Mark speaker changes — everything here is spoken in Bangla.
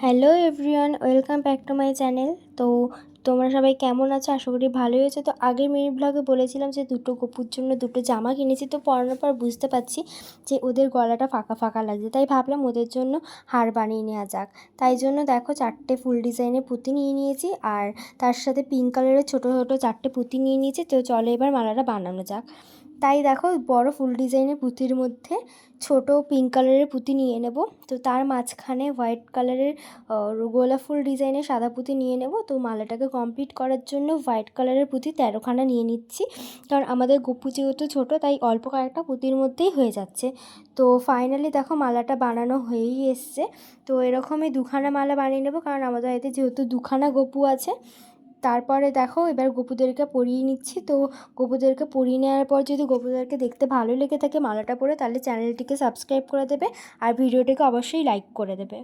Speaker 1: Hello everyone, welcome back to my channel. তো তোমরা সবাই কেমন আছো? আশা করি ভালোই আছো। তো আগের মিনি ব্লগে বলেছিলাম যে দুটো গপুর জন্য দুটো জামা কিনেছি। তো পরানোর পর বুঝতে পারছি যে ওদের গলাটা ফাঁকা ফাঁকা লাগছে, তাই ভাবলাম ওদের জন্য হার বানিয়ে নেওয়া যাক। তাই জন্য দেখো 4টে ফুল ডিজাইনের পুঁতি নিয়ে নিয়েছি, আর তার সাথে পিঙ্ক কালারের ছোটো ছোটো 4টে পুঁতি নিয়ে নিয়েছি। তো চলো এবার মালাটা বানানো যাক। তাই দেখো বড় ফুল ডিজাইনের পুঁতির মধ্যে ছোট পিঙ্ক কালারের পুঁতি নিয়ে নেব। তো তার মাঝখানে হোয়াইট কালারের গোলাপ ফুল ডিজাইনের সাদা পুঁতি নিয়ে নেব। তো মালাটাকে কমপ্লিট করার জন্য হোয়াইট কালারের পুঁতি 13খানা নিয়ে নিচ্ছি, কারণ আমাদের গপু যেহেতু ছোটো তাই অল্প কয়েকটা পুঁতির মধ্যেই হয়ে যাচ্ছে। তো ফাইনালি দেখো মালাটা বানানো হয়েই এসছে। তো এরকমই 2খানা মালা বানিয়ে নেব, কারণ আমাদের এতে যেহেতু 2খানা গপু আছে। তারপরে দেখো এবার গপুদেরকে পরিয়ে নিচ্ছি। তো গপুদেরকে পরিয়ে নেওয়ার পর যদি গপুদেরকে দেখতে ভালো লেগে থাকে মালাটা পরে, তাহলে চ্যানেলটিকে সাবস্ক্রাইব করে দেবে আর ভিডিওটিকে অবশ্যই লাইক করে দেবে।